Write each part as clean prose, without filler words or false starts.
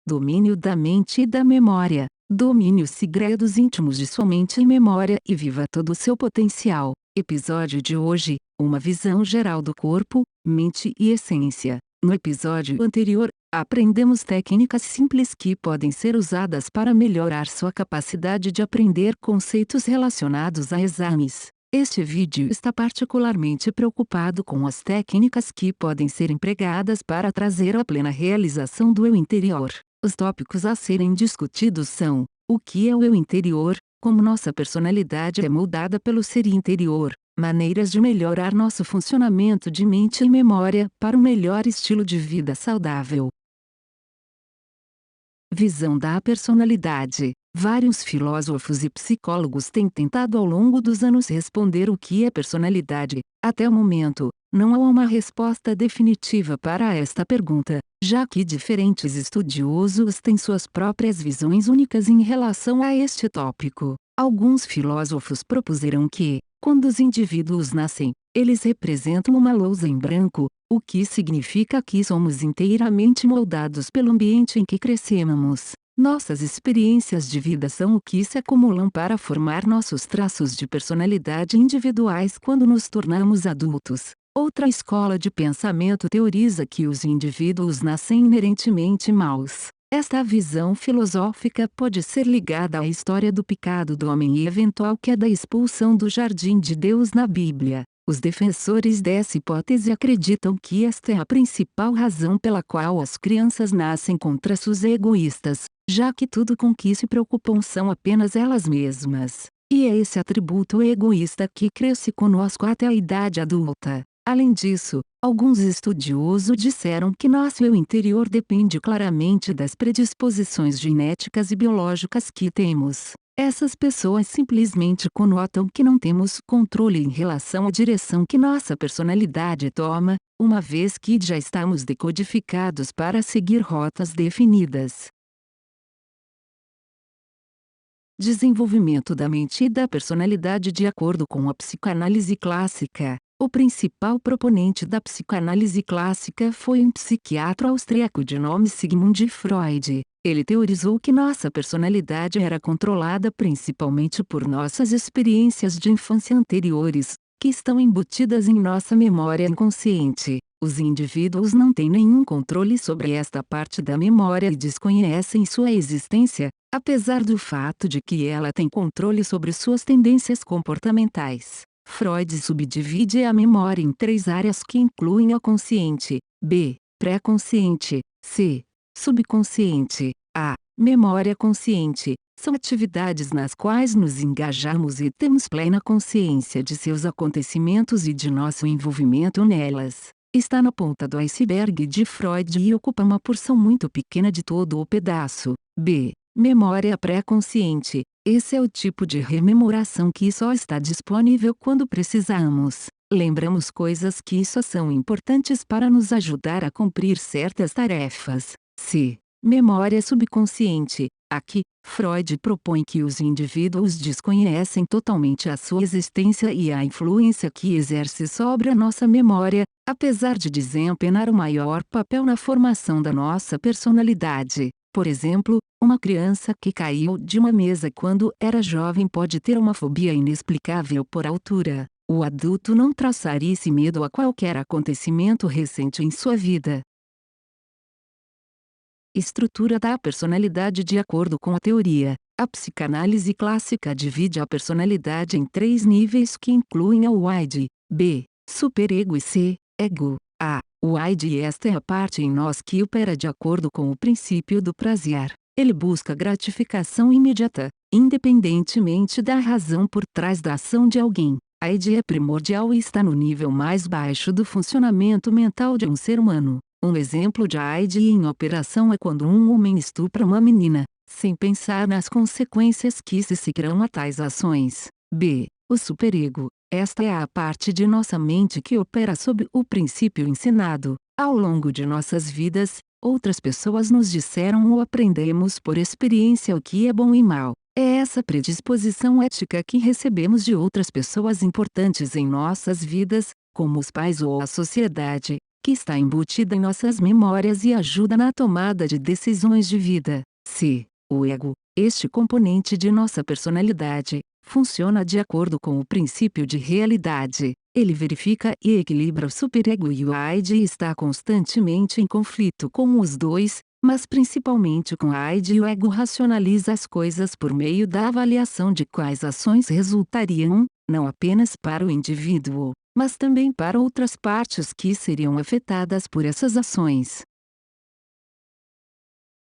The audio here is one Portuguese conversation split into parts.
domínio da mente e da memória. Domine os segredos íntimos de sua mente e memória e viva todo o seu potencial. Episódio de hoje: uma visão geral do corpo, mente e essência. No episódio anterior, aprendemos técnicas simples que podem ser usadas para melhorar sua capacidade de aprender conceitos relacionados a exames. Este vídeo está particularmente preocupado com as técnicas que podem ser empregadas para trazer a plena realização do eu interior. Os tópicos a serem discutidos são: o que é o eu interior, como nossa personalidade é moldada pelo ser interior, maneiras de melhorar nosso funcionamento de mente e memória para um melhor estilo de vida saudável. Visão da personalidade. Vários filósofos e psicólogos têm tentado ao longo dos anos responder o que é personalidade. Até o momento, não há uma resposta definitiva para esta pergunta, já que diferentes estudiosos têm suas próprias visões únicas em relação a este tópico. Alguns filósofos propuseram que, quando os indivíduos nascem, eles representam uma lousa em branco, o que significa que somos inteiramente moldados pelo ambiente em que crescemos. Nossas experiências de vida são o que se acumulam para formar nossos traços de personalidade individuais quando nos tornamos adultos. Outra escola de pensamento teoriza que os indivíduos nascem inerentemente maus. Esta visão filosófica pode ser ligada à história do pecado do homem e eventual queda e expulsão do jardim de Deus na Bíblia. Os defensores dessa hipótese acreditam que esta é a principal razão pela qual as crianças nascem com traços egoístas, já que tudo com que se preocupam são apenas elas mesmas. E é esse atributo egoísta que cresce conosco até a idade adulta. Além disso, alguns estudiosos disseram que nosso eu interior depende claramente das predisposições genéticas e biológicas que temos. Essas pessoas simplesmente conotam que não temos controle em relação à direção que nossa personalidade toma, uma vez que já estamos decodificados para seguir rotas definidas. Desenvolvimento da mente e da personalidade. De acordo com a psicanálise clássica, o principal proponente da psicanálise clássica foi um psiquiatra austríaco de nome Sigmund Freud. Ele teorizou que nossa personalidade era controlada principalmente por nossas experiências de infância anteriores, que estão embutidas em nossa memória inconsciente. Os indivíduos não têm nenhum controle sobre esta parte da memória e desconhecem sua existência, apesar do fato de que ela tem controle sobre suas tendências comportamentais. Freud subdivide a memória em 3 áreas que incluem o consciente, b. pré-consciente, c. subconsciente, a. memória consciente. São atividades nas quais nos engajamos e temos plena consciência de seus acontecimentos e de nosso envolvimento nelas. Está na ponta do iceberg de Freud e ocupa uma porção muito pequena de todo o pedaço. b. memória pré-consciente. Esse é o tipo de rememoração que só está disponível quando precisamos. Lembramos coisas que só são importantes para nos ajudar a cumprir certas tarefas. c. memória subconsciente. Aqui, Freud propõe que os indivíduos desconhecem totalmente a sua existência e a influência que exerce sobre a nossa memória, apesar de desempenhar o maior papel na formação da nossa personalidade. Por exemplo, uma criança que caiu de uma mesa quando era jovem pode ter uma fobia inexplicável por altura. O adulto não traçaria esse medo a qualquer acontecimento recente em sua vida. Estrutura da personalidade. De acordo com a teoria, a psicanálise clássica divide a personalidade em 3 níveis que incluem o id, b. superego e c. ego. A. O id. Esta é a parte em nós que opera de acordo com o princípio do prazer. Ele busca gratificação imediata, independentemente da razão por trás da ação de alguém. A id é primordial e está no nível mais baixo do funcionamento mental de um ser humano. Um exemplo de id em operação é quando um homem estupra uma menina, sem pensar nas consequências que se seguirão a tais ações. b. O superego. Esta é a parte de nossa mente que opera sob o princípio ensinado. Ao longo de nossas vidas, outras pessoas nos disseram ou aprendemos por experiência o que é bom e mal. É essa predisposição ética que recebemos de outras pessoas importantes em nossas vidas, como os pais ou a sociedade, que está embutida em nossas memórias e ajuda na tomada de decisões de vida. C. O ego, este componente de nossa personalidade, funciona de acordo com o princípio de realidade. Ele verifica e equilibra o superego e o id e está constantemente em conflito com os dois, mas principalmente com a id, e o ego racionaliza as coisas por meio da avaliação de quais ações resultariam, não apenas para o indivíduo, mas também para outras partes que seriam afetadas por essas ações.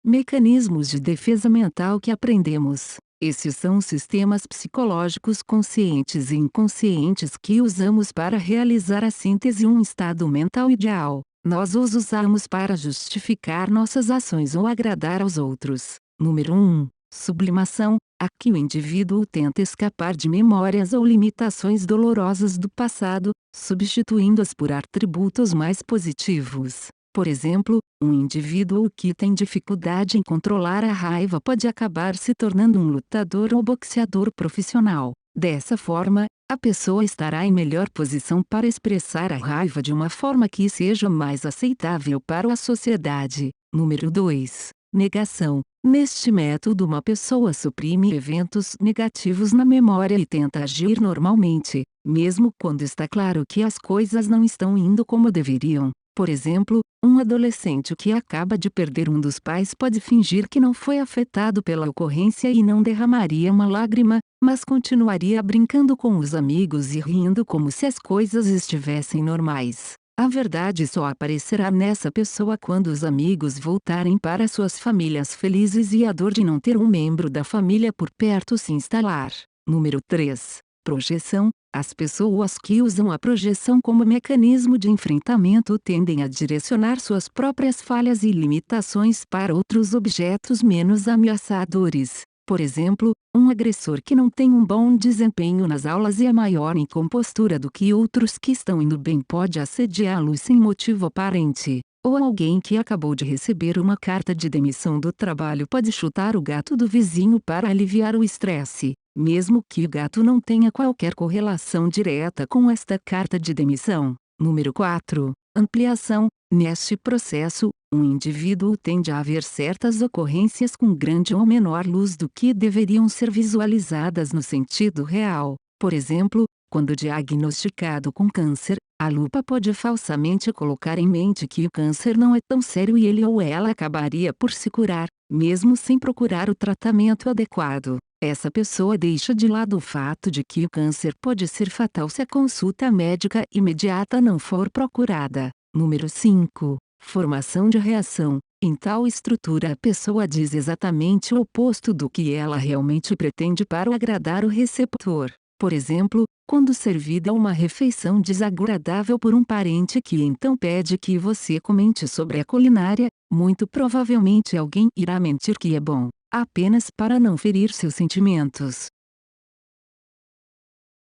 Mecanismos de defesa mental que aprendemos. Esses são os sistemas psicológicos conscientes e inconscientes que usamos para realizar a síntese um estado mental ideal. Nós os usamos para justificar nossas ações ou agradar aos outros. Número 1. Sublimação. Aqui o indivíduo tenta escapar de memórias ou limitações dolorosas do passado, substituindo-as por atributos mais positivos. Por exemplo, um indivíduo que tem dificuldade em controlar a raiva pode acabar se tornando um lutador ou boxeador profissional. Dessa forma, a pessoa estará em melhor posição para expressar a raiva de uma forma que seja mais aceitável para a sociedade. Número 2. Negação. Neste método, uma pessoa suprime eventos negativos na memória e tenta agir normalmente, mesmo quando está claro que as coisas não estão indo como deveriam. Por exemplo, um adolescente que acaba de perder um dos pais pode fingir que não foi afetado pela ocorrência e não derramaria uma lágrima, mas continuaria brincando com os amigos e rindo como se as coisas estivessem normais. A verdade só aparecerá nessa pessoa quando os amigos voltarem para suas famílias felizes e a dor de não ter um membro da família por perto se instalar. Número 3. Projeção. As pessoas que usam a projeção como mecanismo de enfrentamento tendem a direcionar suas próprias falhas e limitações para outros objetos menos ameaçadores. Por exemplo, um agressor que não tem um bom desempenho nas aulas e é maior em compostura do que outros que estão indo bem pode assediá-lo sem motivo aparente. Ou alguém que acabou de receber uma carta de demissão do trabalho pode chutar o gato do vizinho para aliviar o estresse, mesmo que o gato não tenha qualquer correlação direta com esta carta de demissão. Número 4. Ampliação. Neste processo, um indivíduo tende a ver certas ocorrências com grande ou menor luz do que deveriam ser visualizadas no sentido real. Por exemplo, quando diagnosticado com câncer, a lupa pode falsamente colocar em mente que o câncer não é tão sério e ele ou ela acabaria por se curar, mesmo sem procurar o tratamento adequado. Essa pessoa deixa de lado o fato de que o câncer pode ser fatal se a consulta médica imediata não for procurada. Número 5. Formação de reação. Em tal estrutura a pessoa diz exatamente o oposto do que ela realmente pretende para agradar o receptor. Por exemplo, quando servida uma refeição desagradável por um parente que então pede que você comente sobre a culinária, muito provavelmente alguém irá mentir que é bom, apenas para não ferir seus sentimentos.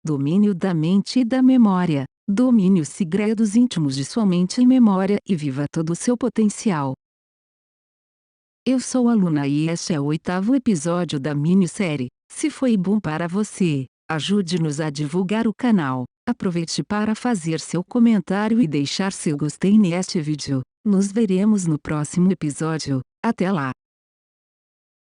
Domínio da mente e da memória. Domine os segredos íntimos de sua mente e memória e viva todo o seu potencial. Eu sou a Luna e este é o 8º episódio da minissérie. Se foi bom para você, ajude-nos a divulgar o canal. Aproveite para fazer seu comentário e deixar seu gostei neste vídeo. Nos veremos no próximo episódio. Até lá!